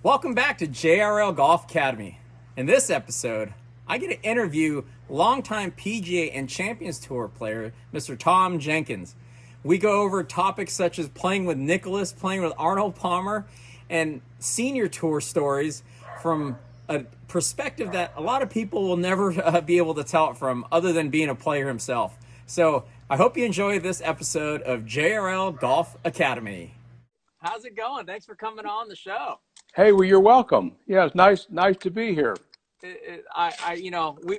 Welcome back to JRL Golf Academy. In this episode, I get to interview longtime PGA and Champions Tour player, Mr. Tom Jenkins. We go over topics such as playing with Nicholas, playing with Arnold Palmer, and senior tour stories from a perspective that a lot of people will never be able to tell it from other than being a player himself. So I hope you enjoy this episode of JRL Golf Academy. How's it going? Thanks for coming on the show. Hey, well, you're welcome. Yeah, it's nice to be here.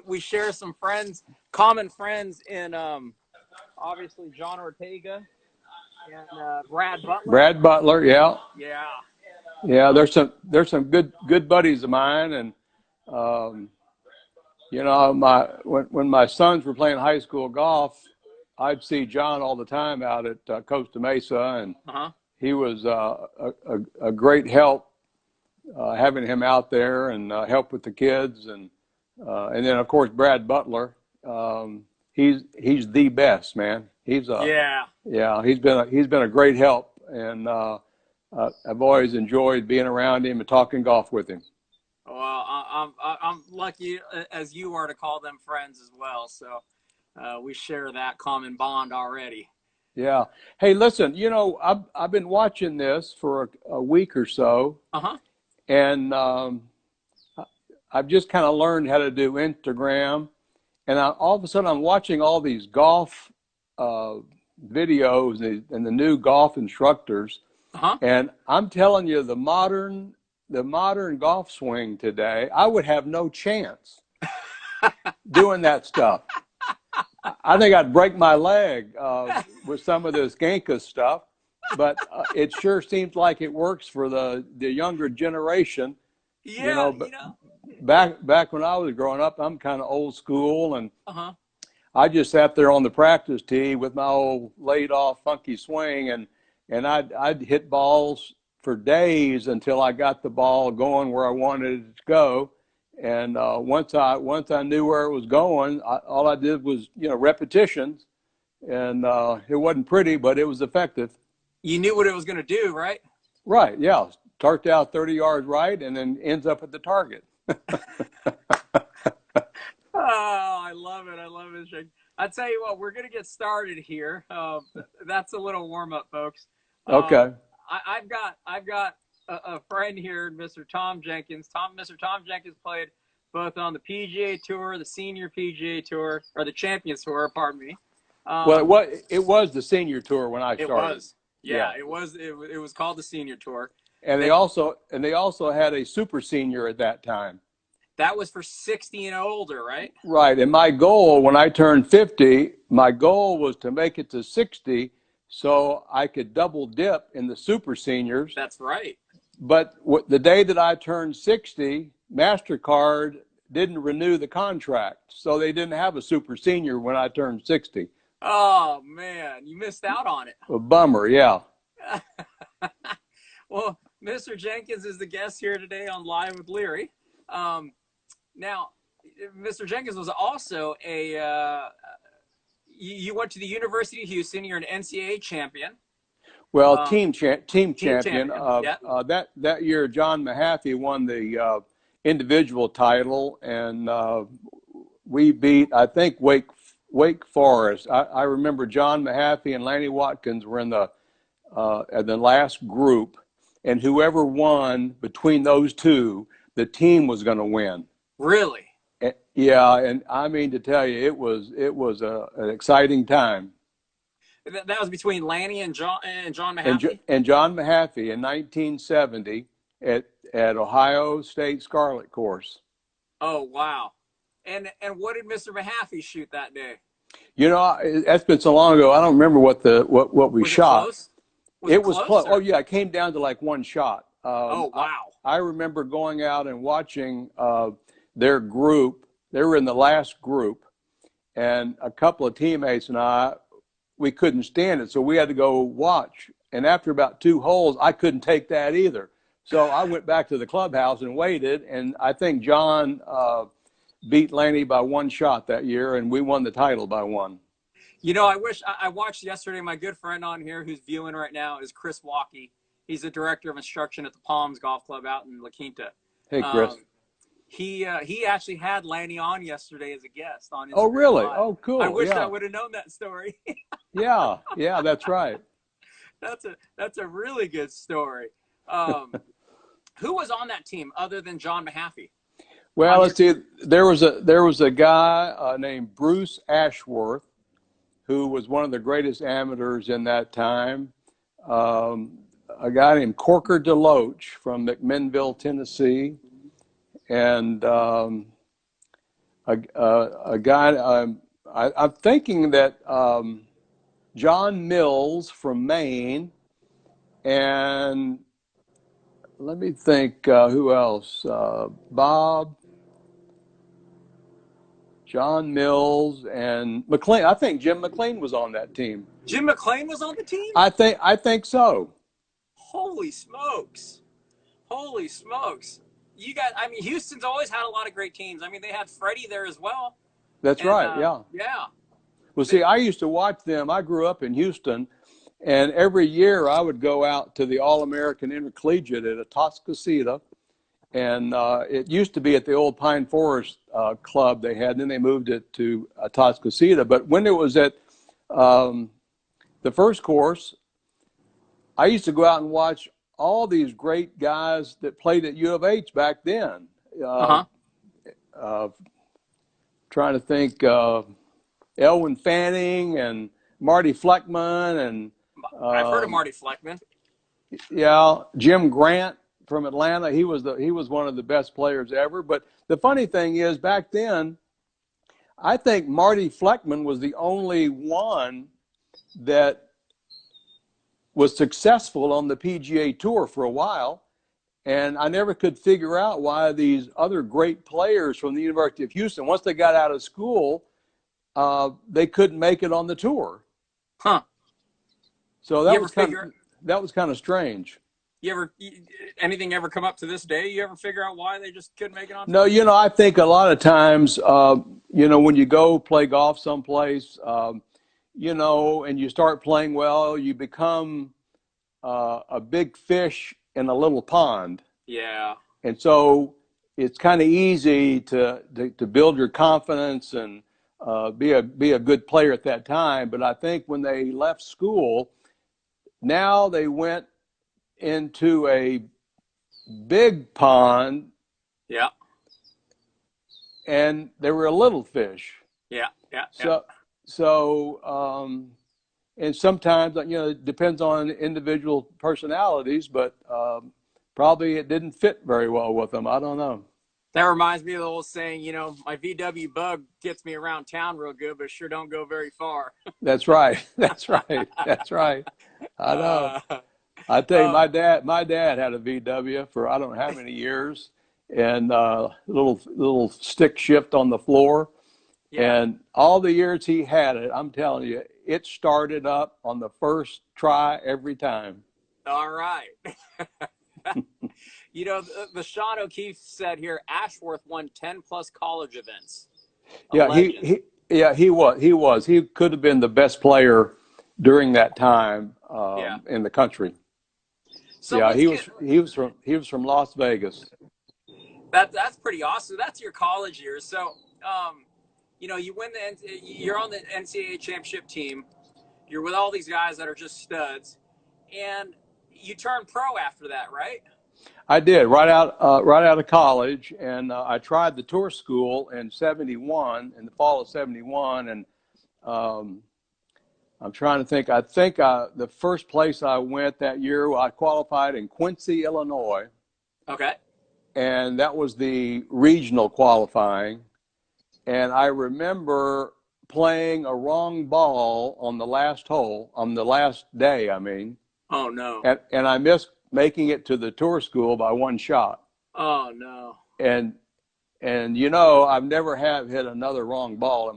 We share some friends, common friends in obviously John Ortega and Brad Butler. Brad Butler, yeah. Yeah. There's some good buddies of mine, and when my sons were playing high school golf, I'd see John all the time out at Costa Mesa, and he was a great help. Having him out there and help with the kids, and then of course Brad Butler, he's the best, man. He's he's been a great help, and I've always enjoyed being around him and talking golf with him. Well, I'm lucky as you are to call them friends as well. So we share that common bond already. Yeah. Hey, listen, I've been watching this for a week or so. And I've just kind of learned how to do Instagram. And all of a sudden, I'm watching all these golf videos and the new golf instructors. And I'm telling you, the modern golf swing today, I would have no chance doing that stuff. I think I'd break my leg with some of this Genka stuff. But it sure seems like it works for the younger generation. Back when I was growing up, I'm kind of old school, and I just sat there on the practice tee with my old laid off funky swing, and I'd hit balls for days until I got the ball going where I wanted it to go. And once I knew where it was going, all I did was repetitions, and it wasn't pretty, but it was effective. You knew what it was going to do, right? Right, yeah. Starts out 30 yards right and then ends up at the target. Oh, I love it. I tell you what, we're going to get started here. That's a little warm-up, folks. Okay. I've got a friend here, Mr. Tom Jenkins. Mr. Tom Jenkins played both on the PGA Tour, the Senior PGA Tour, or the Champions Tour, pardon me. Well, it was the Senior Tour when I started. It was. Yeah, it was called the Senior Tour. And they also had a Super Senior at that time. That was for 60 and older, right? Right. And my goal when I turned 50, my goal was to make it to 60 so I could double dip in the Super Seniors. That's right. But the day that I turned 60, MasterCard didn't renew the contract. So they didn't have a Super Senior when I turned 60. Oh, man, you missed out on it. A bummer, yeah. Well, Mr. Jenkins is the guest here today on Live with Leary. Now, Mr. Jenkins was also you went to the University of Houston. You're an NCAA champion. Well, team champion. Yeah. That year, John Mahaffey won the individual title, and we beat, I think, Wake Forest. I remember John Mahaffey and Lanny Watkins were in the last group, and whoever won between those two, the team was going to win. Really? Yeah, and I mean to tell you, it was an exciting time. That was between Lanny and John Mahaffey? And John Mahaffey in 1970 at Ohio State Scarlet Course. Oh, wow. And what did Mr. Mahaffey shoot that day? That's been so long ago. I don't remember what we shot. It was close? Oh yeah, it came down to like one shot. Oh wow! I remember going out and watching their group. They were in the last group, and a couple of teammates and we couldn't stand it, so we had to go watch. And after about 2 holes, I couldn't take that either. So I went back to the clubhouse and waited, and I think John beat Lanny by 1 shot that year, and we won the title by 1. I wish I watched yesterday. My good friend on here who's viewing right now is Chris Walkie, He's the director of instruction at the Palms Golf Club out in La Quinta. Hey, Chris. He actually had Lanny on yesterday as a guest on Instagram Oh, really? Live. Oh, cool. I wish yeah. I would have known that story. Yeah, that's right. That's a really good story. Who was on that team other than John Mahaffey? Well, let's see. There was a guy named Bruce Ashworth, who was one of the greatest amateurs in that time. A guy named Corker DeLoach from McMinnville, Tennessee, and a guy. I'm thinking that John Mills from Maine, and let me think, who else? Bob, John Mills, and McLean. I think Jim McLean was on that team. Jim McLean was on the team? I think so. Holy smokes. Holy smokes. You guys, I mean, Houston's always had a lot of great teams. I mean, they had Freddie there as well. That's right, yeah. Yeah. Well, see, I used to watch them. I grew up in Houston, and every year I would go out to the All-American Intercollegiate at Atascocita, and it used to be at the old Pine Forest Club they had, and then they moved it to Atascocita. But when it was at the first course, I used to go out and watch all these great guys that played at U of H back then. Trying to think, Elwin Fanning and Marty Fleckman, and I've heard of Marty Fleckman. Yeah, Jim Grant from Atlanta. He was one of the best players ever. But the funny thing is, back then, I think Marty Fleckman was the only one that was successful on the PGA Tour for a while. And I never could figure out why these other great players from the University of Houston, once they got out of school, they couldn't make it on the tour. Huh. So that was kind of strange. Anything ever come up to this day? You ever figure out why they just couldn't make it on? No, I think a lot of times, when you go play golf someplace, and you start playing well, you become a big fish in a little pond. Yeah. And so it's kind of easy to build your confidence and be a good player at that time. But I think when they left school, now they went into a big pond. Yeah. And they were a little fish. Yeah. So and sometimes, it depends on individual personalities, but probably it didn't fit very well with them. I don't know. That reminds me of the old saying, my VW bug gets me around town real good, but sure don't go very far. That's right. That's right. I know. I tell you, my dad had a VW for I don't know how many years, and little stick shift on the floor. Yeah. And all the years he had it, I'm telling you, it started up on the first try every time. All right. The Sean O'Keefe said here, Ashworth won 10 plus college events. Yeah, he was. He could have been the best player during that time in the country. So yeah, he was from Las Vegas. That's pretty awesome. That's your college years. So you win you're on the NCAA championship team. You're with all these guys that are just studs, and you turn pro after that, right? I did right out of college, and I tried the tour school in '71, in the fall of '71, and I'm trying to think. I think the first place I went that year, I qualified in Quincy, Illinois. Okay. And that was the regional qualifying. And I remember playing a wrong ball on the last hole, on the last day, I mean. Oh, no. And I missed making it to the tour school by one shot. Oh, no. And I've never have hit another wrong ball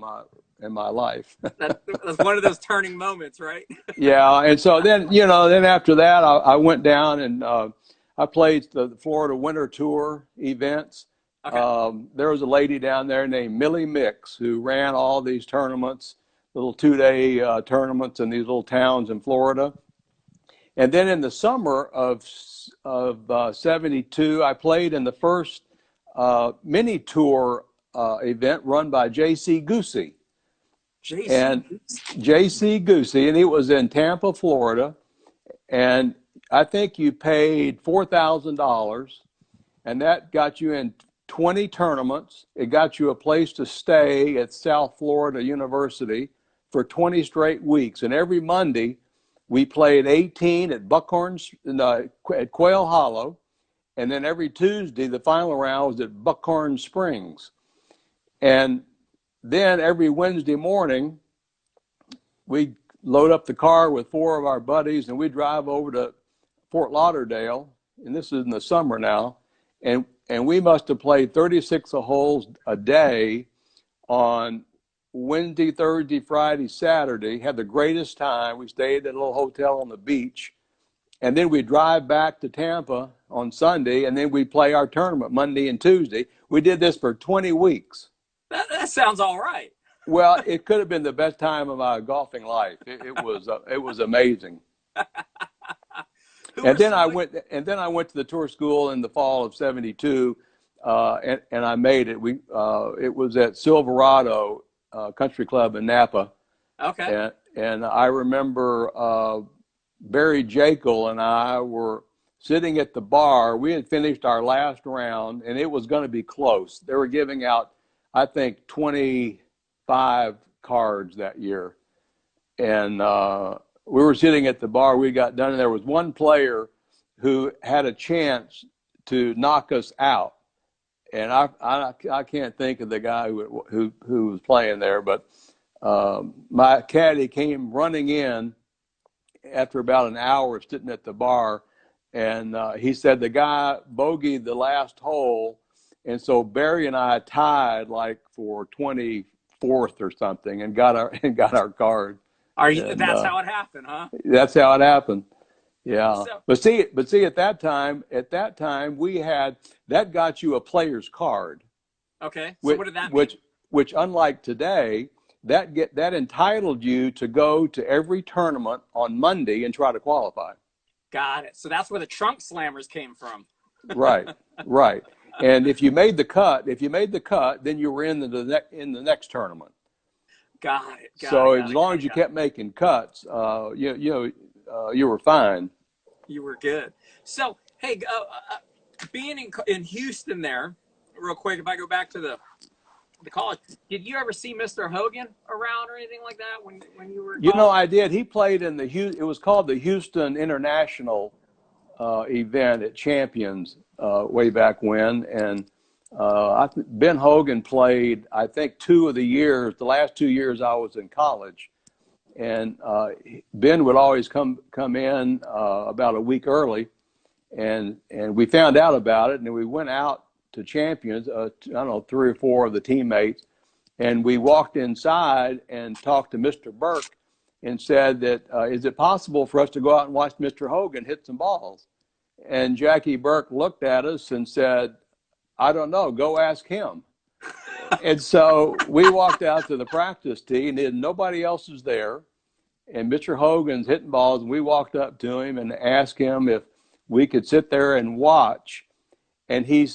in my life. That's one of those turning moments, right? Yeah. And so then after that, I went down and I played the Florida Winter Tour events. Okay. There was a lady down there named Millie Mix who ran all these tournaments, little 2-day tournaments in these little towns in Florida. And then in the summer of 72, I played in the first mini tour event run by J.C. Goosey. J.C. Goosey, and it was in Tampa, Florida. And I think you paid $4,000, and that got you in 20 tournaments. It got you a place to stay at South Florida University for 20 straight weeks. And every Monday, we played 18 at Buckhorn, at Quail Hollow. And then every Tuesday, the final round was at Buckhorn Springs. And then every Wednesday morning, we load up the car with 4 of our buddies, and we drive over to Fort Lauderdale. And this is in the summer now. And we must have played 36 holes a day on Wednesday, Thursday, Friday, Saturday. Had the greatest time. We stayed at a little hotel on the beach. And then we drive back to Tampa on Sunday, and then we play our tournament Monday and Tuesday. We did this for 20 weeks. That sounds all right. Well, it could have been the best time of my golfing life. It was amazing. And then I went to the tour school in the fall of 72, and I made it. It was at Silverado Country Club in Napa. Okay. And I remember Barry Jekyll and I were sitting at the bar. We had finished our last round, and it was going to be close. They were giving out, I think, 25 cards that year. And we were sitting at the bar. We got done, and there was one player who had a chance to knock us out. And I can't think of the guy who was playing there, but my caddy came running in after about an hour sitting at the bar, and he said the guy bogeyed the last hole, and so Barry and I tied like for 24th or something, and got our card. That's how it happened, huh? That's how it happened. Yeah. But see, at that time we had, that got you a player's card. Okay. So what did that mean? Which unlike today, that entitled you to go to every tournament on Monday and try to qualify. Got it. So that's where the trunk slammers came from. Right. And if you made the cut, then you were in the next tournament. Got it. So as long as you kept making cuts, you were fine. You were good. So, hey, being in Houston there, real quick, if I go back to the college, did you ever see Mr. Hogan around or anything like that when you were? I did. He played in it was called the Houston International event at Champions way back when, and Ben Hogan played, I think, the last 2 years I was in college. And Ben would always come in about a week early, and we found out about it, and we went out to Champions, I don't know, 3 or 4 of the teammates, and we walked inside and talked to Mr. Burke and said that, is it possible for us to go out and watch Mr. Hogan hit some balls? And Jackie Burke looked at us and said, I don't know, go ask him. And so we walked out to the practice tee, and nobody else was there. And Mr. Hogan's hitting balls, and we walked up to him and asked him if we could sit there and watch. And he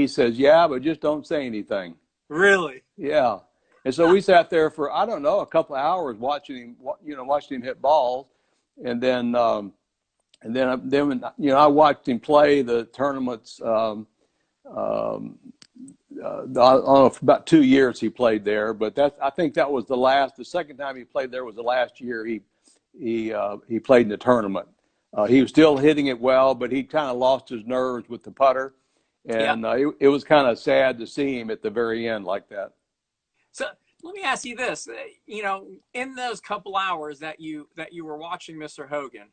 says, yeah, but just don't say anything. Really? Yeah. And so we sat there for, I don't know, a couple of hours watching him hit balls. And then I watched him play the tournaments. I don't know, for about 2 years he played there, but I think that was the second time he played there was the last year he played in the tournament. He was still hitting it well, but he kind of lost his nerves with the putter, and it was kind of sad to see him at the very end like that. So let me ask you this: in those couple hours that you were watching Mr. Hogan,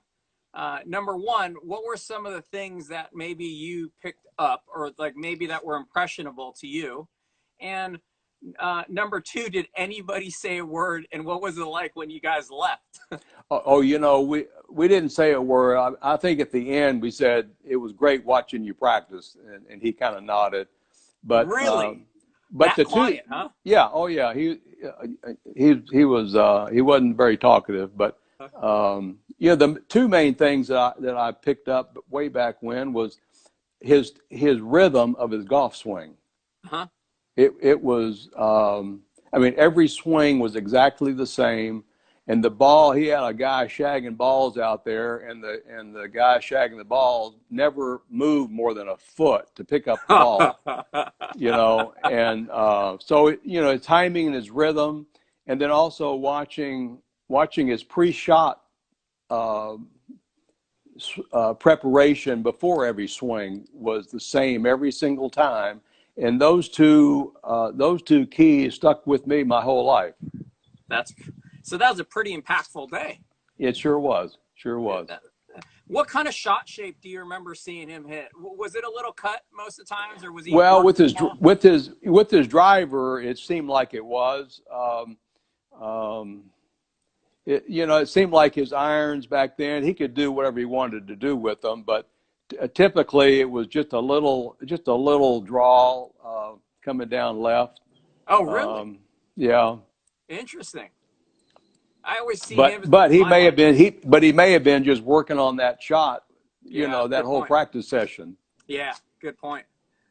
number one, what were some of the things that maybe you picked up, or like maybe that were impressionable to you? And number two, did anybody say a word, and what was it like when you guys left? We didn't say a word. I think at the end we said it was great watching you practice, and he kind of nodded. But really, but that quiet, huh? Yeah. Oh yeah. He wasn't very talkative, but The two main things that I picked up way back when was his rhythm of his golf swing. Uh-huh. It was, I mean, every swing was exactly the same. And the ball, he had a guy shagging balls out there, and the guy shagging the balls never moved more than a foot to pick up the ball, And so, timing and his rhythm, and then also watching his pre-shot preparation before every swing was the same every single time. And those two keys stuck with me my whole life. So that was a pretty impactful day. It sure was. Sure was. What kind of shot shape do you remember seeing him hit? Was it a little cut most of the times, or was he? Well, with his driver, it seemed like it was. It seemed like his irons back then, he could do whatever he wanted to do with them, but typically it was just a little draw coming down left. Oh, really? Yeah. Interesting. I always see him. But he may have been just working on that shot, that whole practice session. Yeah, good point.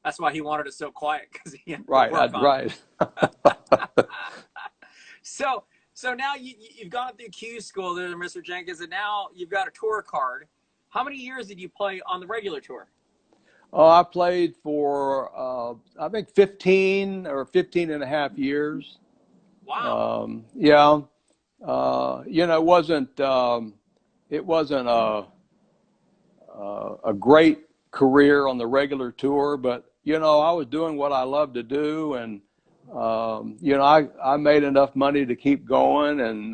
That's why he wanted it so quiet, because he had to right. work on Right. So now you've gone through Q school there, Mr. Jenkins, and now you've got a tour card. How many years did you play on the regular tour? Oh, I played for, I think 15 or 15 and a half years. Wow. Yeah. It wasn't a great career on the regular tour, but, I was doing what I loved to do. And, I made enough money to keep going. And,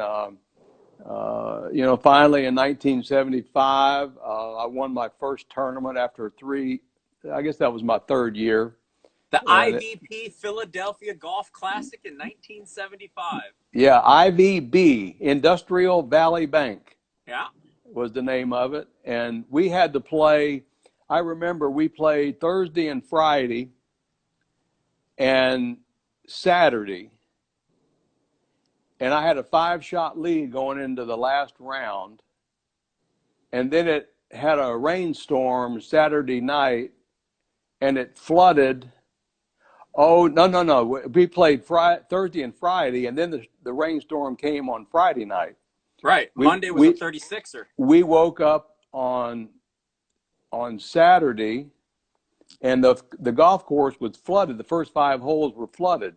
finally in 1975, I won my first tournament after I guess that was my third year. The IVP Philadelphia Golf Classic in 1975. Yeah, IVB, Industrial Valley Bank. Yeah. Was the name of it. And we had to play, I remember we played Thursday and Friday and Saturday. And I had a 5-shot lead going into the last round. And then it had a rainstorm Saturday night, and it flooded. Oh, no. We played Thursday and Friday, and then the rainstorm came on Friday night. Right. Monday was a 36er. We woke up on Saturday, and the golf course was flooded. The first 5 holes were flooded.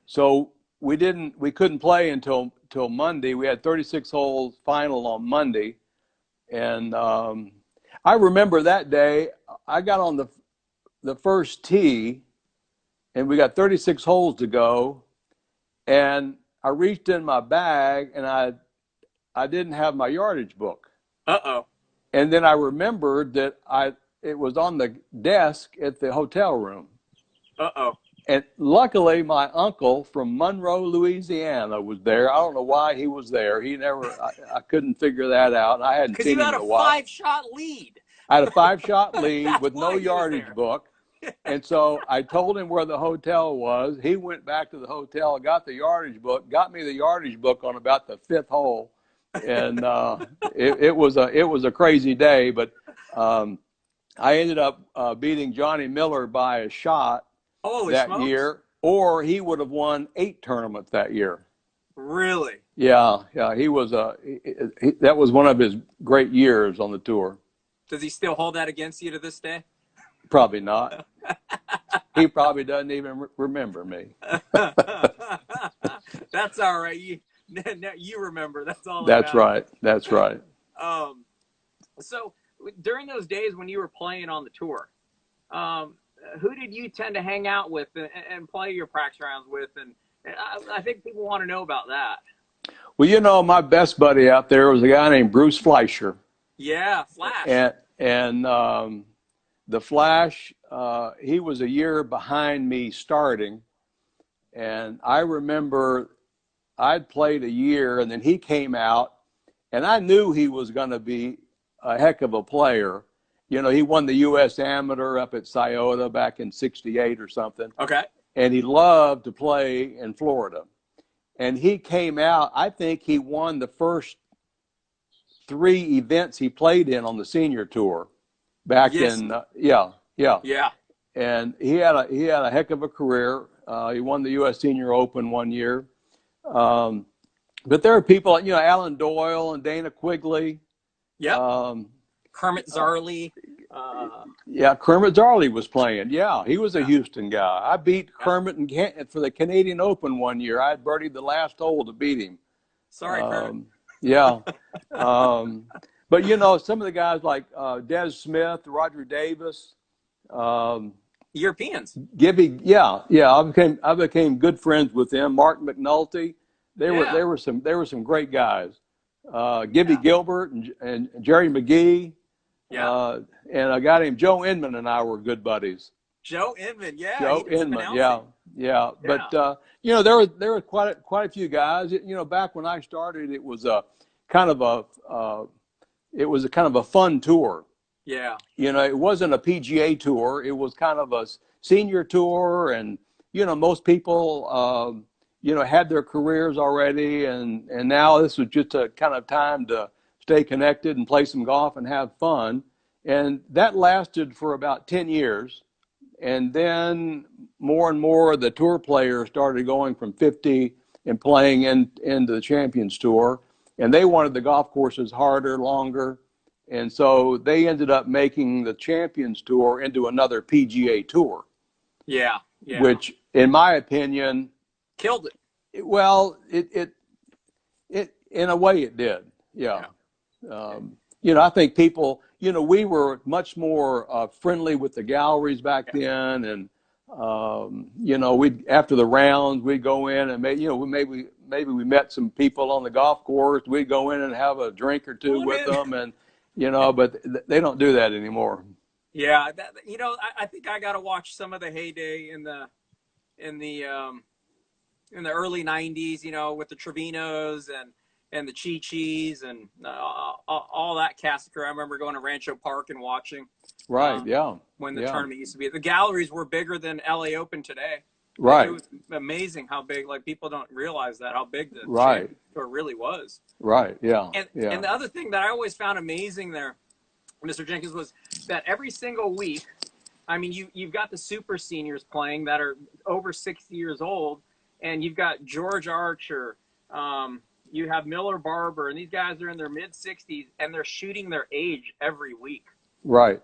So we couldn't play until Monday. We had 36 holes final on Monday. And I remember that day, I got on the first tee, and we got 36 holes to go. And I reached in my bag, and I didn't have my yardage book. Uh-oh. And then I remembered that it was on the desk at the hotel room. Uh-oh. And luckily, my uncle from Monroe, Louisiana was there. I don't know why he was there. I couldn't figure that out. And I hadn't seen him in a while. Because you had a 5-shot lead. I had a 5-shot lead with no yardage book. And so I told him where the hotel was. He went back to the hotel, got the yardage book, got me the yardage book on about the 5th hole. And it was a crazy day. But I ended up beating Johnny Miller by a shot. Holy that smokes. year, or he would have won 8 tournaments that year. Really? Yeah. He was that was one of his great years on the tour. Does he still hold that against you to this day? Probably not. He probably doesn't even remember me. That's all right. You remember. That's all. That's right. That's right. So during those days when you were playing on the tour, who did you tend to hang out with and play your practice rounds with? And I think people want to know about that. Well, my best buddy out there was a guy named Bruce Fleischer. Yeah, Flash. And the Flash, he was a year behind me starting. And I remember I'd played a year, and then he came out, and I knew he was going to be a heck of a player. He won the U.S. Amateur up at Scioto back in '68 or something. Okay. And he loved to play in Florida. And he came out, I think he won the first 3 events he played in on the senior tour back in yeah. And he had a heck of a career. He won the U.S. Senior Open one year. But there are people, Alan Doyle and Dana Quigley. Yeah. Kermit Zarley. Kermit Zarley was playing. Yeah, he was a Houston guy. I beat Kermit for the Canadian Open one year. I had birdied the last hole to beat him. Sorry, Kermit. Yeah. But, some of the guys like Des Smith, Roger Davis. Europeans. Gibby, I became good friends with them. Mark McNulty. They were some great guys. Gibby Gilbert and Jerry McGee. Yeah. And a guy named Joe Inman and I were good buddies. Joe Inman, yeah. Joe Inman, yeah. But there were quite a few guys. Back when I started, it was a kind of a fun tour. Yeah. It wasn't a PGA tour. It was kind of a senior tour, and most people had their careers already, and now this was just a kind of time to stay connected and play some golf and have fun. And that lasted for about 10 years. And then more and more the tour players started going from 50 and playing into the Champions Tour. And they wanted the golf courses harder, longer. And so they ended up making the Champions Tour into another PGA Tour. Yeah. Which, in my opinion, killed it. Well, it in a way it did. Yeah. I think people, we were much more friendly with the galleries back then, and we'd after the rounds we'd go in and maybe we met some people on the golf course. We'd go in and have a drink or two with them, and but they don't do that anymore. Yeah, I think I got to watch some of the heyday in the early '90s, with the Trevinos and the Chi-Chis and all that cast of crew. I remember going to Rancho Park and watching. Right. When the tournament used to be, the galleries were bigger than LA Open today. Right. It was amazing how big. Like, people don't realize that, how big the Champions Tour really was. Right. Yeah. And the other thing that I always found amazing there, Mr. Jenkins, was that every single week, I mean, you've got the super seniors playing that are over 60 years old, and you've got George Archer, you have Miller Barber, and these guys are in their mid 60s, and they're shooting their age every week. Right.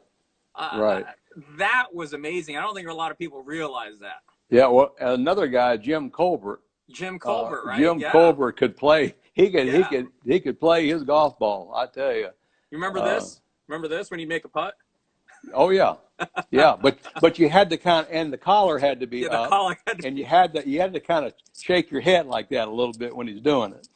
That was amazing. I don't think a lot of people realize that. Yeah. Well, another guy, Jim Colbert. Right? Jim Colbert could play. He could play his golf ball. I tell you. You remember this? Remember this when you make a putt? Oh yeah, yeah. But you had to and the collar had to be the up, collar had to and you had to kind of shake your head like that a little bit when he's doing it.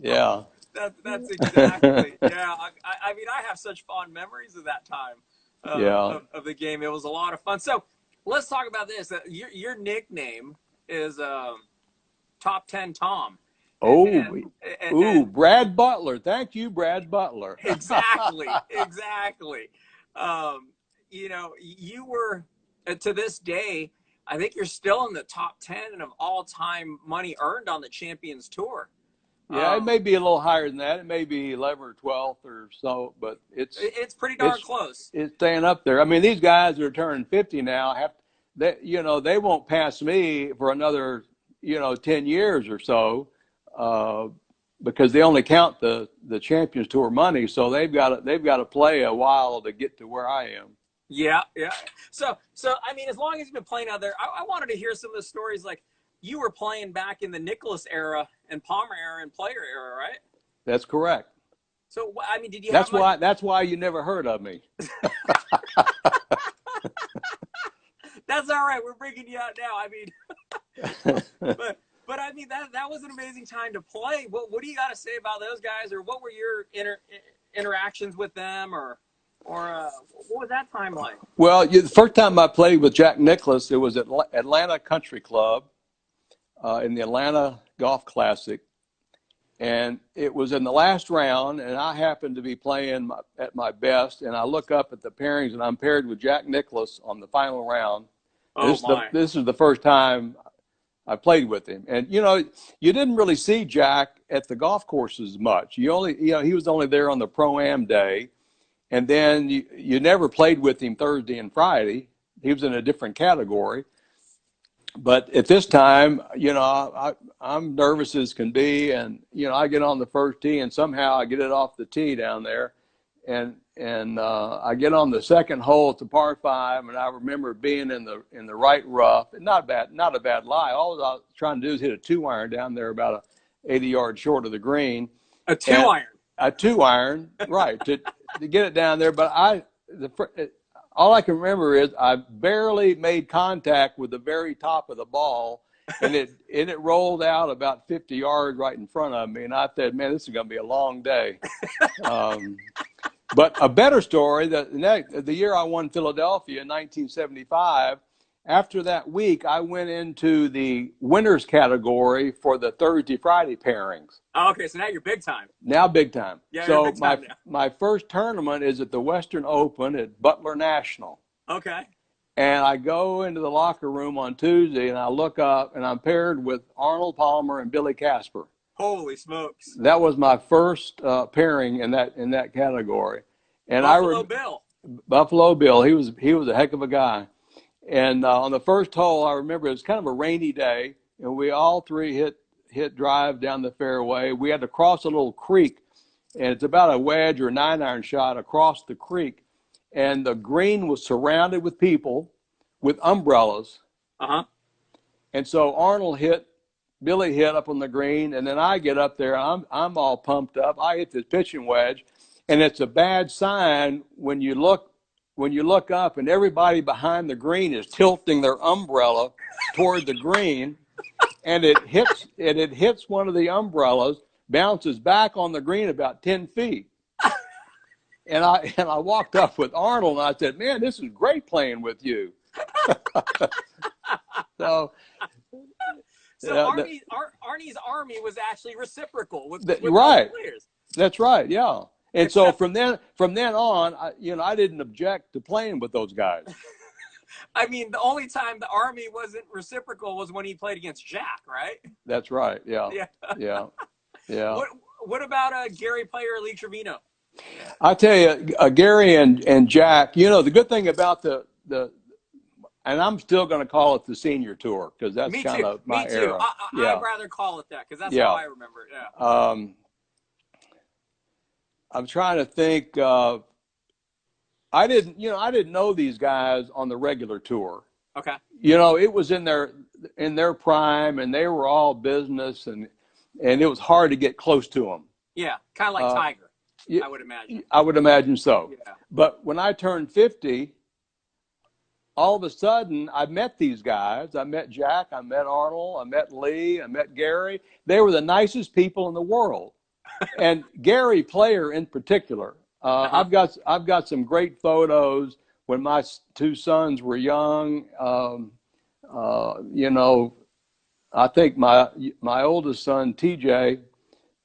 Yeah. That's exactly. Yeah. I mean, I have such fond memories of that time. Of the game. It was a lot of fun. So let's talk about this. Your nickname is Top 10 Tom. Brad Butler. Thank you, Brad Butler. Exactly. You were, to this day, I think you're still in the top 10 of all-time money earned on the Champions Tour. Yeah, it may be a little higher than that. It may be 11th or 12th or so, but it's pretty darn close. It's staying up there. I mean, these guys that are turning 50 now they won't pass me for another 10 years or so, because they only count the Champions Tour money, so they've got to play a while to get to where I am. Yeah. So I mean, as long as you've been playing out there, I wanted to hear some of the stories. Like, you were playing back in the Nicklaus era and Palmer era and Player era, right? That's correct. So I mean, did you? That's why you never heard of me. That's all right. We're bringing you out now. I mean, but I mean, that was an amazing time to play. What do you got to say about those guys, or what were your interactions with them, or what was that time like? Well, the first time I played with Jack Nicklaus, it was at Atlanta Country Club in the Atlanta Golf Classic, and it was in the last round, and I happened to be playing at my best, and I look up at the pairings, and I'm paired with Jack Nicklaus on the final round. This is the first time I played with him, and you didn't really see Jack at the golf courses much. He was only there on the Pro-Am day, and then you never played with him Thursday and Friday. He was in a different category. But at this time, I'm nervous as can be, and I get on the first tee, and somehow I get it off the tee down there, and I get on the second hole. It's a par 5, and I remember being in the right rough. Not a bad lie. All I was trying to do is hit a 2-iron down there, about 80 yards short of the green. A 2-iron. A 2-iron, right? to get it down there, but all I can remember is I barely made contact with the very top of the ball, and it rolled out about 50 yards right in front of me. And I said, man, this is going to be a long day. But a better story, the year I won Philadelphia in 1975, after that week, I went into the winners category for the Thursday-Friday pairings. Oh, okay, so now you're big time. Now big time. Yeah, so big time now. My first tournament is at the Western Open at Butler National. Okay. And I go into the locker room on Tuesday, and I look up, and I'm paired with Arnold Palmer and Billy Casper. Holy smokes! That was my first pairing in that category. And Buffalo Bill. He was a heck of a guy. And on the first hole, I remember it was kind of a rainy day, and we all three hit drive down the fairway. We had to cross a little creek, and it's about a wedge or 9-iron shot across the creek. And the green was surrounded with people with umbrellas. Uh-huh. And so Billy hit up on the green, and then I get up there. I'm all pumped up. I hit this pitching wedge, and it's a bad sign when you look up and everybody behind the green is tilting their umbrella toward the green, and it hits one of the umbrellas, bounces back on the green about 10 feet. And I walked up with Arnold, and I said, man, this is great playing with you. So Arnie's army was actually reciprocal with right. players. That's right, yeah. And so from then on, I didn't object to playing with those guys. I mean, the only time the Army wasn't reciprocal was when he played against Jack, right? That's right. Yeah. Yeah. Yeah. What about Gary Player or Lee Trevino? I tell you, Gary and Jack. The good thing about the and I'm still going to call it the senior tour because that's kind of my era. I'd rather call it that because that's how I remember it. Yeah. I'm trying to think. I didn't know these guys on the regular tour. Okay. It was in their prime, and they were all business, and it was hard to get close to them. Yeah, kind of like Tiger, I would imagine. I would imagine so. Yeah. But when I turned 50, all of a sudden I met these guys. I met Jack, I met Arnold, I met Lee, I met Gary. They were the nicest people in the world. And Gary Player in particular, I've got some great photos when my two sons were young. I think my oldest son TJ,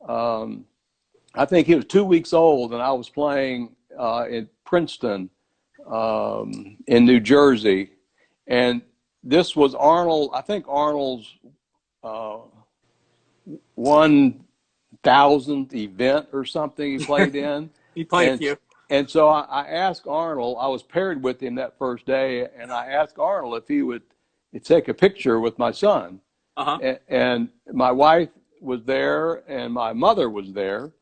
I think he was 2 weeks old, and I was playing in Princeton, in New Jersey, and this was Arnold. I think Arnold's 1,000th event or something he played in. He played a few. And so I asked Arnold, I was paired with him that first day, and I asked Arnold if he would take a picture with my son. Uh-huh. And my wife was there, and my mother was there,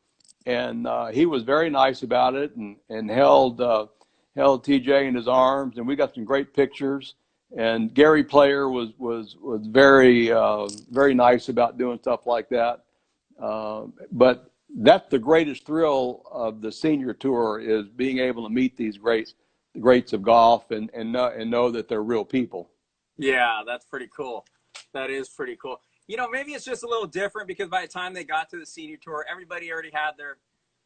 and he was very nice about it, and held TJ in his arms, and we got some great pictures. And Gary Player was very very nice about doing stuff like that. But that's the greatest thrill of the senior tour, is being able to meet these greats of golf and know that they're real people. Yeah, that's pretty cool. That is pretty cool. Maybe it's just a little different because by the time they got to the senior tour, everybody already had their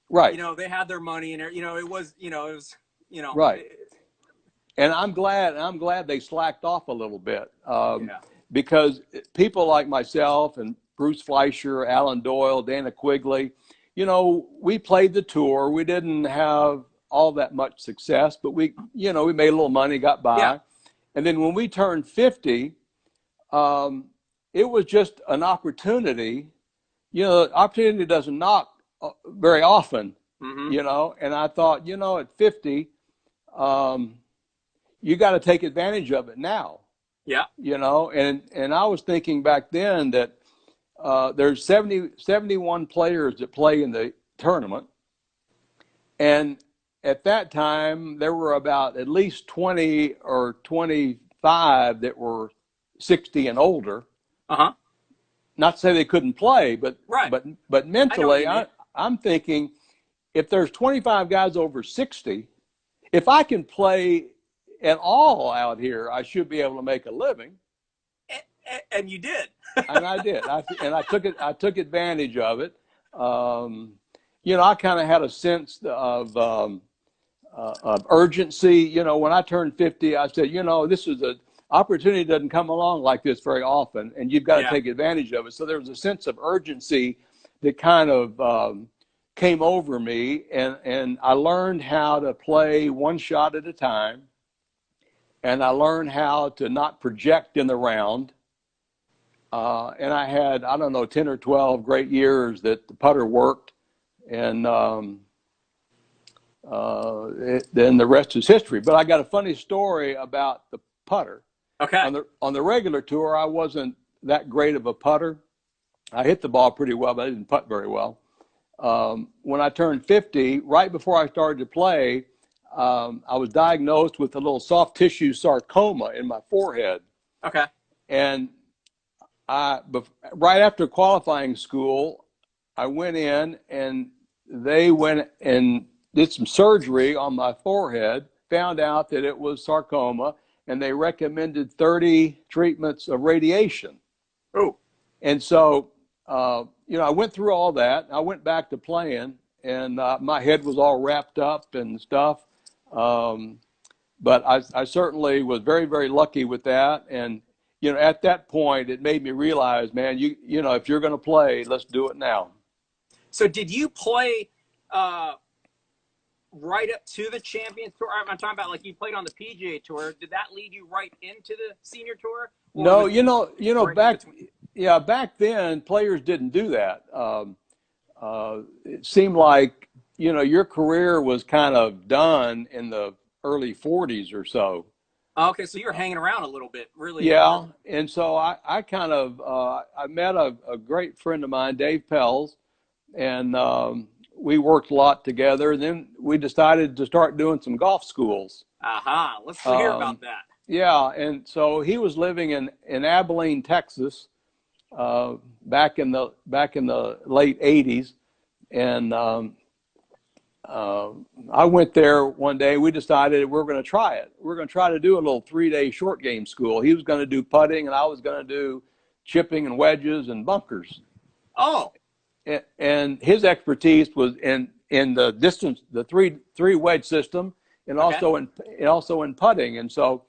right. They had their money, and it was right. And I'm glad they slacked off a little bit, because people like myself and Bruce Fleischer, Alan Doyle, Dana Quigley, we played the tour. We didn't have all that much success, but we made a little money, got by. Yeah. And then when we turned 50, it was just an opportunity opportunity doesn't knock very often, Mm-hmm. and I thought, at 50, you got to take advantage of it now, Yeah. and I was thinking back then that there's 71 players that play in the tournament. And at that time, there were about at least 20 or 25 that were 60 and older. Uh-huh. Not to say they couldn't play, but Right. but I know what mentally, you mean. I'm thinking, if there's 25 guys over 60, if I can play at all out here, I should be able to make a living. And you did. And I did. I took advantage of it. I kind of had a sense of urgency. When I turned 50, I said, this is a opportunity doesn't come along like this very often, and you've got to Yeah. take advantage of it. So there was a sense of urgency that kind of came over me, and I learned how to play one shot at a time, and I learned how to not project in the round. And I had, I don't know, 10 or 12 great years that the putter worked, and then the rest is history. But I got a funny story about the putter. Okay. On the regular tour, I wasn't that great of a putter. I hit the ball pretty well, but I didn't putt very well. When I turned 50, right before I started to play, I was diagnosed with a little soft tissue sarcoma in my forehead. Okay. And right after qualifying school, I went in and they went and did some surgery on my forehead, found out that it was sarcoma, and they recommended 30 treatments of radiation. Oh. And so, I went through all that. I went back to playing, and my head was all wrapped up and stuff. But I certainly was very, very lucky with that. And, at that point, it made me realize, man, if you're going to play, let's do it now. So did you play right up to the Champions Tour? I'm talking about like you played on the PGA Tour. Did that lead you right into the Senior Tour? No, Right back then, players didn't do that. It seemed like, your career was kind of done in the early 40s or so. Okay, so you were hanging around a little bit, really. Yeah, and so I kind of I met a great friend of mine, Dave Pelz, and we worked a lot together. And then we decided to start doing some golf schools. Aha, let's hear about that. Yeah, and so he was living in Abilene, Texas, back in the late 80s, and I went there one day. We decided we're going to try it. We're going to try to do a little 3-day short game school. He was going to do putting, and I was going to do chipping and wedges and bunkers. Oh. And his expertise was in the distance, the three wedge system, and also in putting. And so,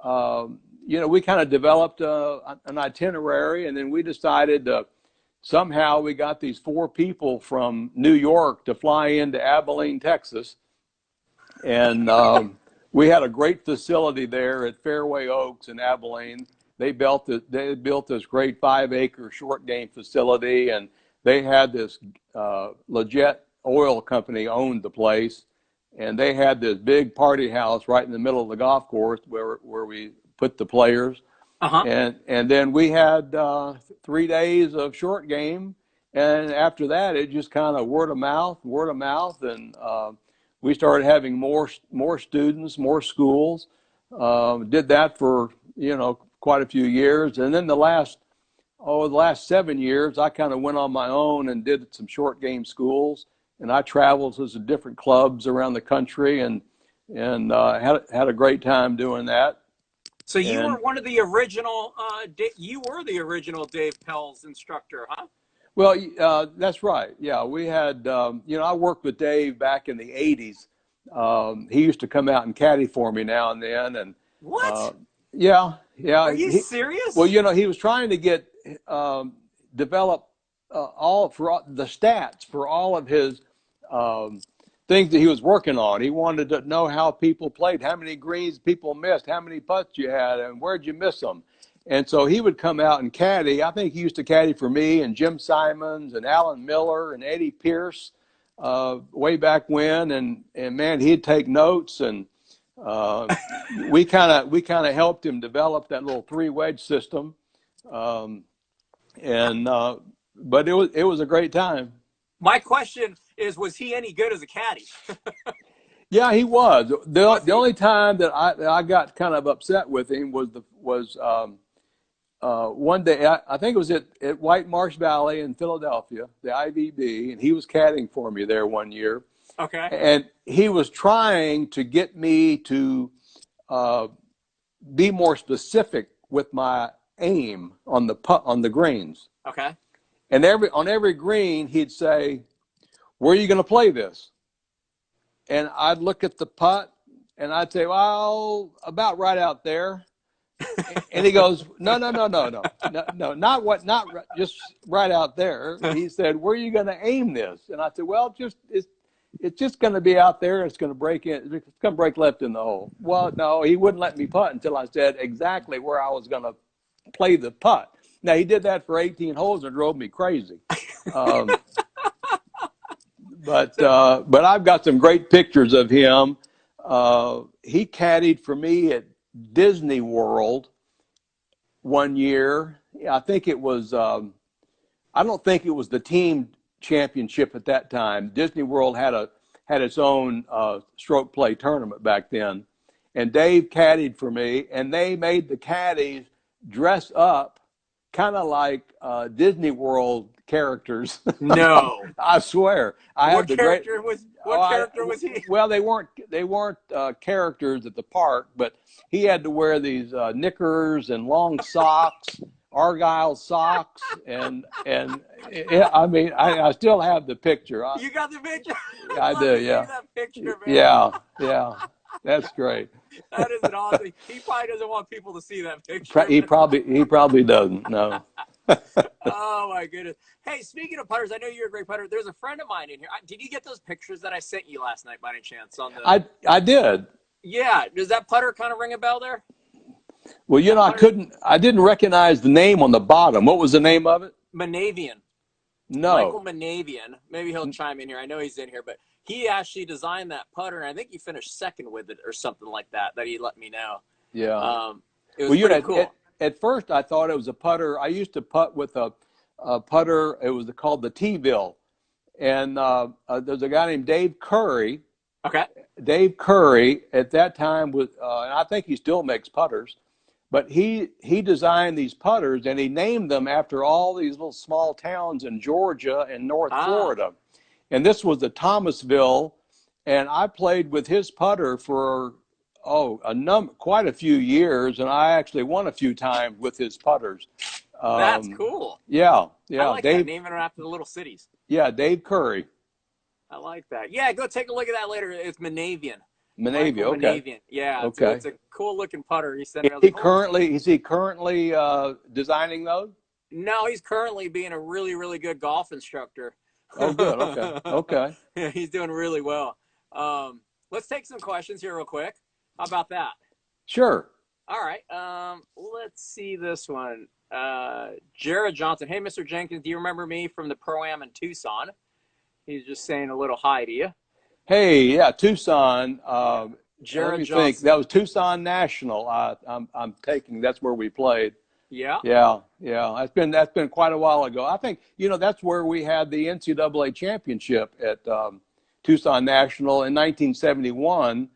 we kind of developed an itinerary, and then we decided to. Somehow we got these 4 people from New York to fly into Abilene, Texas. And we had a great facility there at Fairway Oaks in Abilene. They built this great 5-acre short game facility, and they had this Leggett oil company owned the place. And they had this big party house right in the middle of the golf course where we put the players. Uh-huh. And then we had 3 days of short game, and after that it just kind of word of mouth, and we started having more students, more schools. Did that for quite a few years, and then the last 7 years I kind of went on my own and did some short game schools, and I traveled to some different clubs around the country and had a great time doing that. So you were one of the original. You were the original Dave Pelz instructor, huh? Well, that's right. Yeah, we had. I worked with Dave back in the '80s. He used to come out and caddy for me now and then. And what? Yeah. Are you serious? Well, he was trying to get develop all for the stats for all of his things that he was working on. He wanted to know how people played, how many greens people missed, how many putts you had, and where'd you miss them. And so he would come out and caddy. I think he used to caddy for me and Jim Simons and Alan Miller and Eddie Pierce way back when. And man, he'd take notes, and we kind of helped him develop that little 3-wedge system. But it was a great time. My question is, was he any good as a caddy? Yeah, he was. The only time that I got kind of upset with him was one day, I think it was at White Marsh Valley in Philadelphia, the IVB, and he was caddying for me there one year. Okay. And he was trying to get me to be more specific with my aim on the greens. Okay. And on every green, he'd say, "Where are you going to play this?" And I'd look at the putt, and I'd say, "Well, about right out there." And he goes, "No, not just right out there." He said, "Where are you going to aim this?" And I said, "Well, it's just going to be out there. It's going to break in. It's going to break left in the hole." Well, no, he wouldn't let me putt until I said exactly where I was going to play the putt. Now, he did that for 18 holes and drove me crazy. But I've got some great pictures of him. He caddied for me at Disney World one year. I think it was, I don't think it was the team championship at that time. Disney World had its own stroke play tournament back then. And Dave caddied for me, and they made the caddies dress up kind of like Disney World characters. No. I swear. What character was he? Well, they weren't characters at the park, but he had to wear these knickers and long socks, Argyle socks, and I mean, I still have the picture. You got the picture? I do, yeah. That picture, man. Yeah. That's great. That is an awesome. He probably doesn't want people to see that picture. He probably doesn't. No. Oh my goodness. Hey, speaking of putters, I know you're a great putter. There's a friend of mine in here. Did you get those pictures that I sent you last night by any chance? I did. Yeah. Does that putter kind of ring a bell there? Well, I didn't recognize the name on the bottom. What was the name of it? Monavian. No. Michael Monavian. Maybe he'll chime in here. I know he's in here, but he actually designed that putter, and I think he finished second with it or something like that he let me know. Yeah. It was pretty cool. At first, I thought it was a putter. I used to putt with a putter. It was called the T-bill. And there's a guy named Dave Curry. Okay. Dave Curry at that time was, and I think he still makes putters, but he designed these putters, and he named them after all these little small towns in Georgia and North Florida. And this was the Thomasville, and I played with his putter for quite a few years, and I actually won a few times with his putters. That's cool. Yeah. I like that, naming them after the little cities. Yeah, Dave Curry. I like that. Yeah, go take a look at that later. It's Monavian. Okay. Monavian. Yeah, okay. It's a cool looking putter. He said. Is he currently designing those? No, he's currently being a really, really good golf instructor. Oh, good. Okay. Yeah, he's doing really well. Let's take some questions here real quick. How about that? Sure. All right. Let's see this one. Jared Johnson. Hey, Mr. Jenkins, do you remember me from the Pro-Am in Tucson? He's just saying a little hi to you. Hey, yeah, Tucson. Jared Johnson. Think. That was Tucson National. I'm taking. That's where we played. Yeah. That's been quite a while ago. I think that's where we had the NCAA championship at Tucson National in 1971.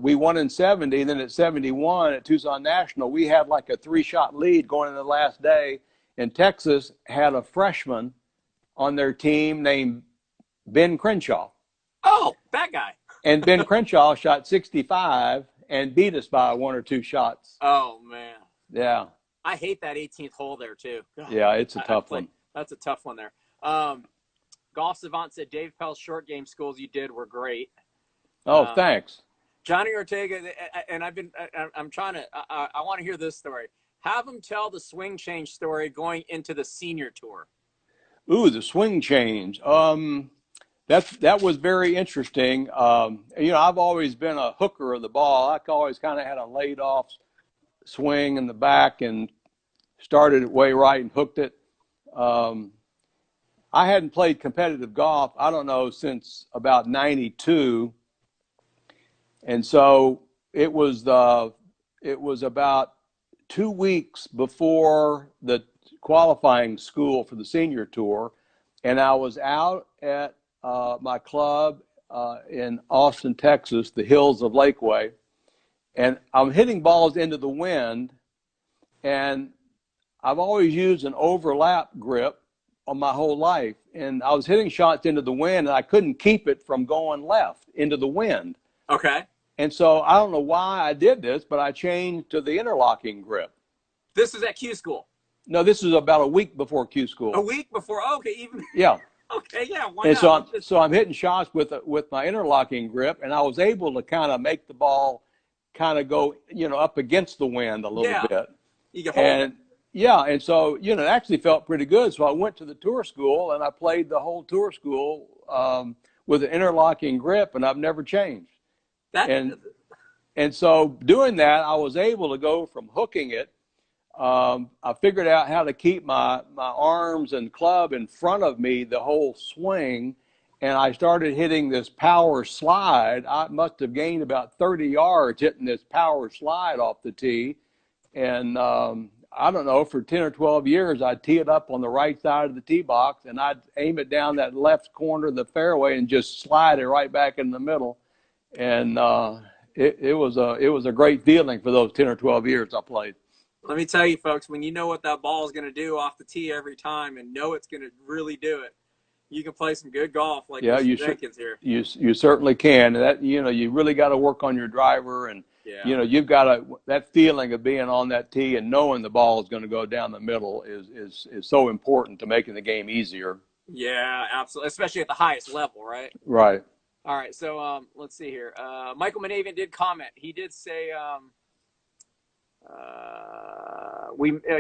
We won in 70, and then at 71 at Tucson National, we had like a 3-shot lead going into the last day, and Texas had a freshman on their team named Ben Crenshaw. Oh, that guy. And Ben Crenshaw shot 65 and beat us by 1 or 2 shots. Oh, man. Yeah. I hate that 18th hole there, too. Yeah, it's a tough one. That's a tough one there. Golf Savant said, Dave Pelz short game schools you did were great. Oh, thanks. Johnny Ortega, and I'm trying to, I want to hear this story. Have him tell the swing change story going into the senior tour. Ooh, the swing change. That was very interesting. I've always been a hooker of the ball. I always kind of had a laid off swing in the back and started it way right and hooked it. I hadn't played competitive golf, I don't know, since about 92. And so it was about 2 weeks before the qualifying school for the senior tour. And I was out at my club in Austin, Texas, the hills of Lakeway. And I'm hitting balls into the wind. And I've always used an overlap grip on my whole life. And I was hitting shots into the wind, and I couldn't keep it from going left into the wind. Okay. And so I don't know why I did this, but I changed to the interlocking grip. This is at Q school? No, this is about a week before Q school. A week before? Okay, even. Yeah. Okay, yeah. Why and not? So I'm hitting shots with my interlocking grip, and I was able to kind of make the ball kind of go, up against the wind a little bit. You can hold it. Yeah, and so, it actually felt pretty good. So I went to the tour school, and I played the whole tour school with an interlocking grip, and I've never changed. And so doing that, I was able to go from hooking it. I figured out how to keep my arms and club in front of me the whole swing, and I started hitting this power slide. I must have gained about 30 yards hitting this power slide off the tee. And I don't know, for 10 or 12 years, I'd tee it up on the right side of the tee box, and I'd aim it down that left corner of the fairway and just slide it right back in the middle. And it was a great feeling for those 10 or 12 years I played. Let me tell you, folks, when you know what that ball is going to do off the tee every time and know it's going to really do it, you can play some good golf like Mr. Jenkins here. You certainly can. And that, you really got to work on your driver, and you've got that feeling of being on that tee and knowing the ball is going to go down the middle is so important to making the game easier. Yeah, absolutely, especially at the highest level, right? Right. All right, so let's see here. Michael Manavian did comment. He did say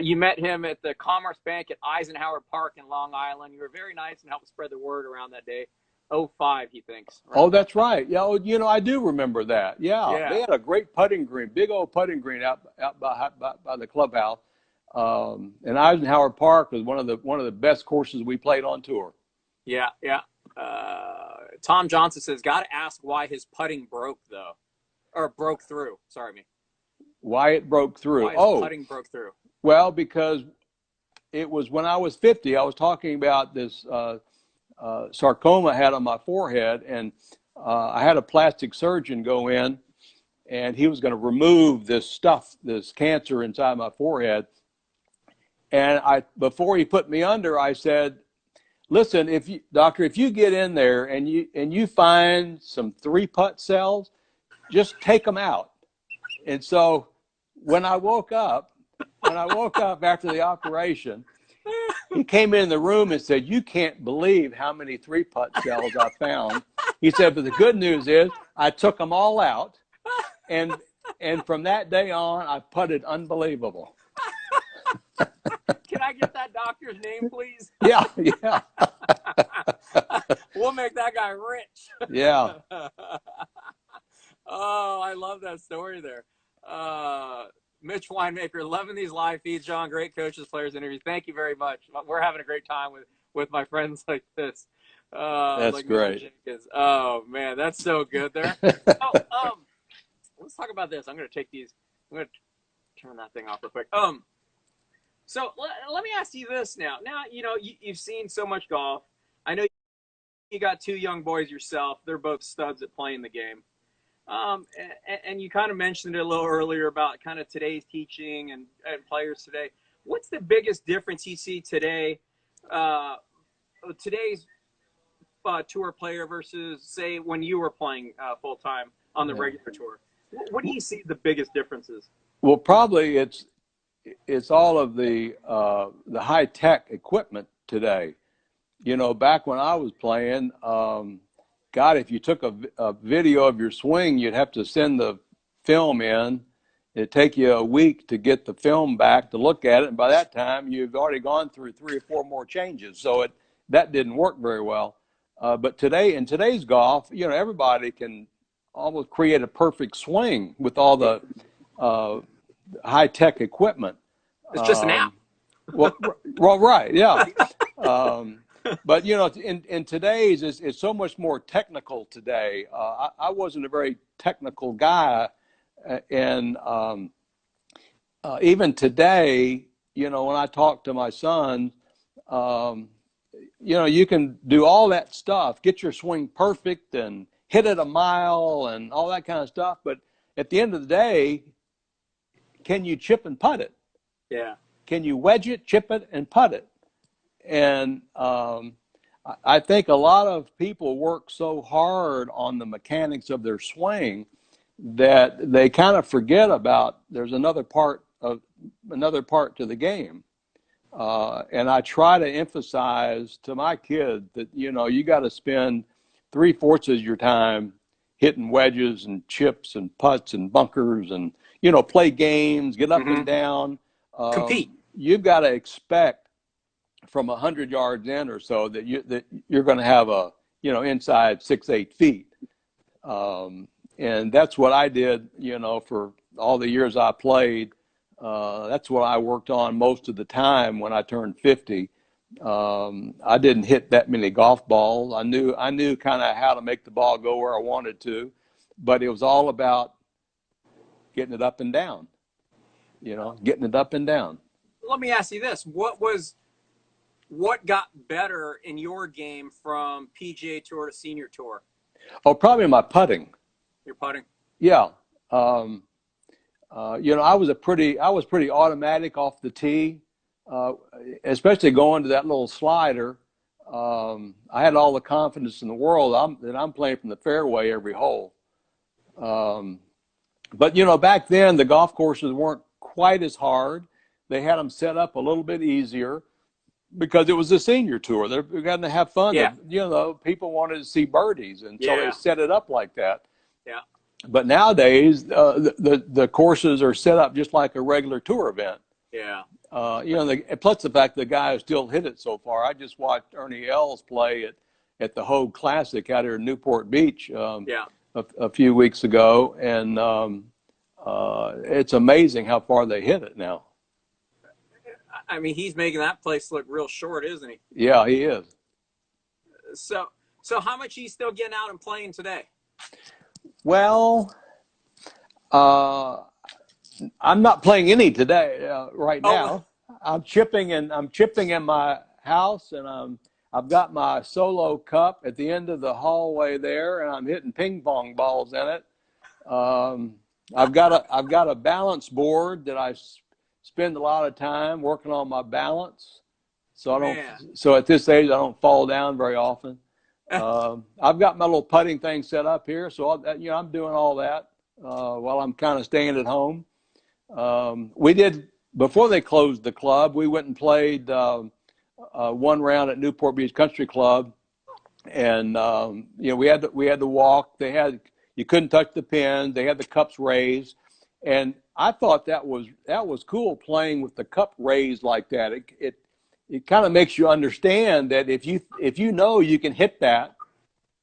you met him at the Commerce Bank at Eisenhower Park in Long Island. You were very nice and helped spread the word around that day. 05, he thinks. Right? Oh, that's right. Yeah, I do remember that. Yeah, they had a great putting green, big old putting green out by the clubhouse. And Eisenhower Park was one of the best courses we played on tour. Yeah. Tom Johnson says, got to ask why his putting broke through. Sorry, me. Why it broke through? Why his putting broke through? Well, because it was when I was 50. I was talking about this sarcoma I had on my forehead, and I had a plastic surgeon go in, and he was going to remove this cancer inside my forehead. And before he put me under, I said, listen, doctor, if you get in there and you find some 3-putt cells, just take them out. And so when I woke up after the operation, he came in the room and said, you can't believe how many 3-putt cells I found. He said, but the good news is I took them all out. And from that day on, I putted unbelievable. Can I get that doctor's name, please? Yeah. We'll make that guy rich. Yeah. Oh, I love that story there. Mitch Winemaker, loving these live feeds, John. Great coaches, players, interviews. Thank you very much. We're having a great time with my friends like this. That's like great. Oh, man, that's so good there. Let's talk about this. I'm going to turn that thing off real quick. So let me ask you this now. Now, you've seen so much golf. I know you got 2 young boys yourself. They're both studs at playing the game. And you kind of mentioned it a little earlier about kind of today's teaching and players today. What's the biggest difference you see today, today's tour player versus, say, when you were playing full-time on the regular tour? What do you see the biggest differences? Well, probably it's all of the high-tech equipment today. Back when I was playing, God, if you took a video of your swing, you'd have to send the film in. It'd take you a week to get the film back to look at it. And by that time, you've already gone through 3 or 4 more changes. So that didn't work very well. But in today's golf, everybody can almost create a perfect swing with all the high-tech equipment. It's just an app. Well, right, yeah. But in today's, it's so much more technical today. I wasn't a very technical guy, and even today, when I talk to my son, you can do all that stuff, get your swing perfect and hit it a mile and all that kind of stuff. But at the end of the day, can you chip and putt it? Yeah. Can you wedge it, chip it, and putt it? And I think a lot of people work so hard on the mechanics of their swing that they kind of forget about there's another part to the game. And I try to emphasize to my kids that, you got to spend 3/4 of your time hitting wedges and chips and putts and bunkers and, play games, get up and down. Compete. You've got to expect from 100 yards in or so that you're going to have a, inside 6-8 feet. And that's what I did, for all the years I played. That's what I worked on most of the time when I turned 50. I didn't hit that many golf balls. I knew kind of how to make the ball go where I wanted to, but it was all about getting it up and down, getting it up and down. Let me ask you this. What got better in your game from PGA Tour to Senior Tour? Oh, probably my putting. Your putting? Yeah. I was pretty automatic off the tee, especially going to that little slider. I had all the confidence in the world that I'm playing from the fairway every hole. But back then the golf courses weren't quite as hard. They had them set up a little bit easier because it was a Senior Tour. They're going to have fun. Yeah. People wanted to see birdies, and so they set it up like that. Yeah. But nowadays, the courses are set up just like a regular tour event. Yeah. Plus the fact the guy has still hit it so far. I just watched Ernie Els play at the Hogue Classic out here in Newport Beach a few weeks ago, and it's amazing how far they hit it now. I mean, he's making that place look real short, isn't he? Yeah, he is. So how much he's still getting out and playing today? Well, I'm not playing any today right now. I'm chipping in my house, and I've got my solo cup at the end of the hallway there, and I'm hitting ping pong balls in it. I've got a balance board that I spend a lot of time working on my balance, so at this age I don't fall down very often. I've got my little putting thing set up here, so I'm doing all that while I'm kind of staying at home. We did, before they closed the club, we went and played one round at Newport Beach Country Club, and we had to walk. You couldn't touch the pins. They had the cups raised, and I thought that was cool, playing with the cup raised like that. It kind of makes you understand that if you you can hit that,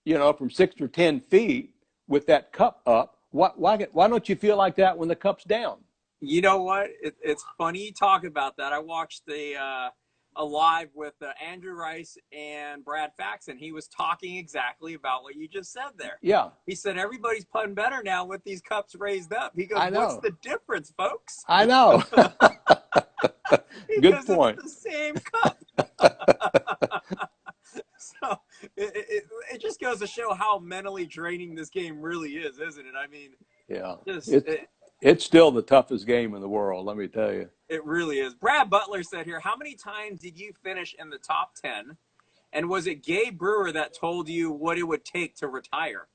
from 6 or 10 feet with that cup up, why don't you feel like that when the cup's down? You know what? It's funny you talk about that. I watched a live with Andrew Rice and Brad Faxon. He was talking exactly about what you just said there. Yeah. He said everybody's putting better now with these cups raised up. He goes, I know. What's the difference, folks? I know. Good point. It's the same cup. So it just goes to show how mentally draining this game really is, isn't it? I mean, yeah, it's still the toughest game in the world, let me tell you. It really is. Brad Butler said here, how many times did you finish in the top 10? And was it Gabe Brewer that told you what it would take to retire?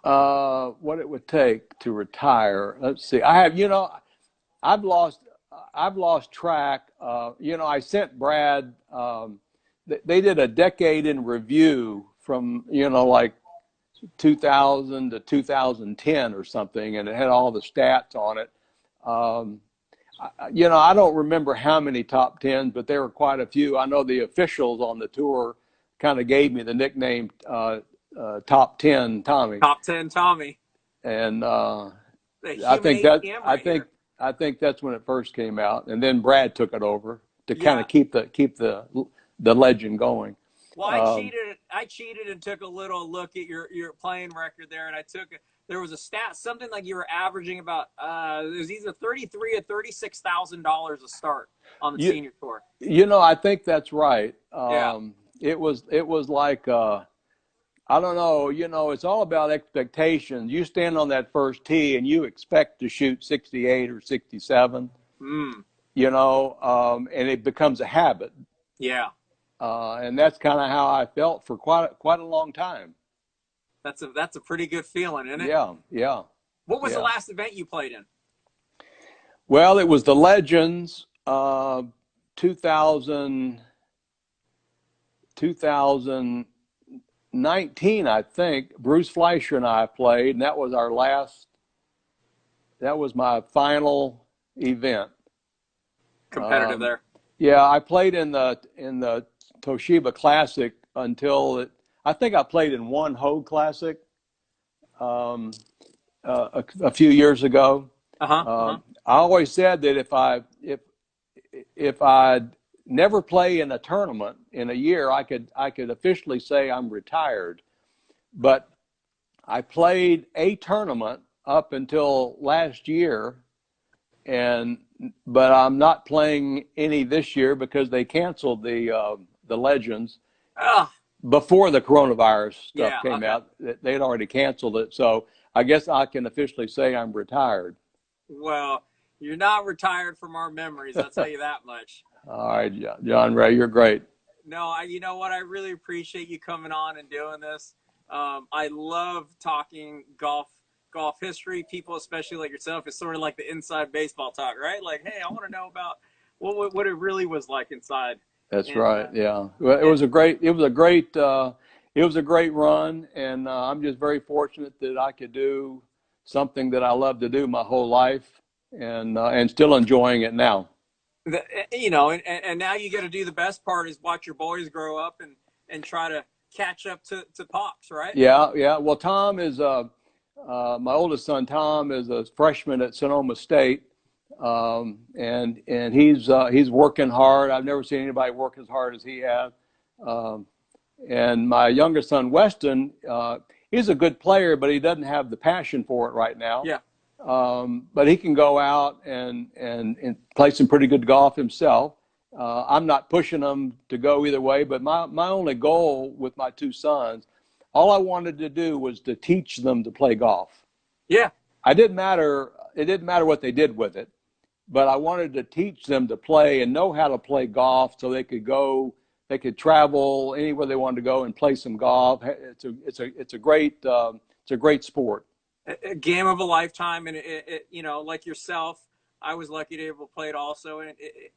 What it would take to retire. Let's see. I've lost track. I sent Brad, they did a decade in review from, like 2000 to 2010 or something, and it had all the stats on it. I don't remember how many top 10s, but there were quite a few. I know the officials on the tour kind of gave me the nickname Top 10 Tommy. Top 10 Tommy. And I think that right here. I think that's when it first came out, and then Brad took it over to kind Yeah. of keep the legend going. Well, I cheated and took a little look at your playing record there, and there was a stat, something like you were averaging about it was either $33,000 or $36,000 a start on the senior tour. I think that's right. Yeah. It was like I don't know. It's all about expectations. You stand on that first tee and you expect to shoot 68 or 67. Mm. And it becomes a habit. Yeah. And that's kind of how I felt for quite a long time. That's a pretty good feeling, isn't it? Yeah. What was the last event you played in? Well, it was the Legends, 2019, I think. Bruce Fleischer and I played, and that was my final event. Competitive there. Yeah, I played in the Toshiba Classic until I think I played in one Hogue Classic a few years ago. I always said that if I never play in a tournament in a year, I could officially say I'm retired. But I played a tournament up until last year, but I'm not playing any this year because they canceled the Legends before the coronavirus stuff came out. They'd already canceled it, so I guess I can officially say I'm retired. Well, you're not retired from our memories, I'll tell you that much. All right, John Ray, you're great. No, you know what? I really appreciate you coming on and doing this. I love talking golf history. People, especially like yourself, it's sort of like the inside baseball talk, right? Like, hey, I want to know about what it really was like inside. That's right. Yeah. Well, it was a great run, and I'm just very fortunate that I could do something that I love to do my whole life, and still enjoying it now. And now you got to do the best part is watch your boys grow up and try to catch up to Pops, right? Yeah. Well, Tom is my oldest son. Tom is a freshman at Sonoma State, and he's working hard. I've never seen anybody work as hard as he has. And my youngest son, Weston, he's a good player, but he doesn't have the passion for it right now. Yeah. But he can go out and play some pretty good golf himself. I'm not pushing him to go either way, but my only goal with my two sons, all I wanted to do was to teach them to play golf. Yeah. It didn't matter what they did with it, but I wanted to teach them to play and know how to play golf so they could travel anywhere they wanted to go and play some golf. It's a great sport. A game of a lifetime, and it like yourself, I was lucky to be able to play it also, and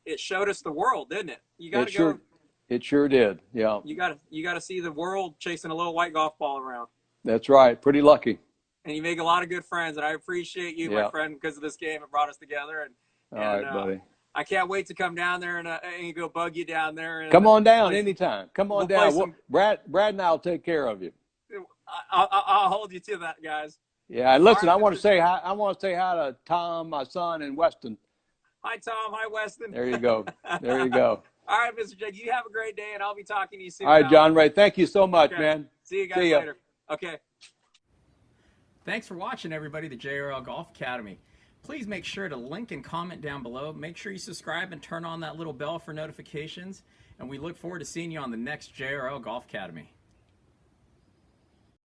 it showed us the world, didn't it? You got to go. It sure did. Yeah. You got to see the world chasing a little white golf ball around. That's right. Pretty lucky. And you make a lot of good friends, and I appreciate you, my friend, because of this game. It brought us together, all right, buddy. I can't wait to come down there and go bug you down there. And, come on down anytime. Come on down. Brad and I'll take care of you. I'll hold you to that, guys. Yeah, and listen, I want to say hi to Tom, my son, and Weston. Hi, Tom. Hi, Weston. There you go. All right, Mr. Jake, you have a great day, and I'll be talking to you soon. All right, John Ray, thank you so much, man. See you guys later. Okay. Thanks for watching, everybody, the JRL Golf Academy. Please make sure to link and comment down below. Make sure you subscribe and turn on that little bell for notifications. And we look forward to seeing you on the next JRL Golf Academy.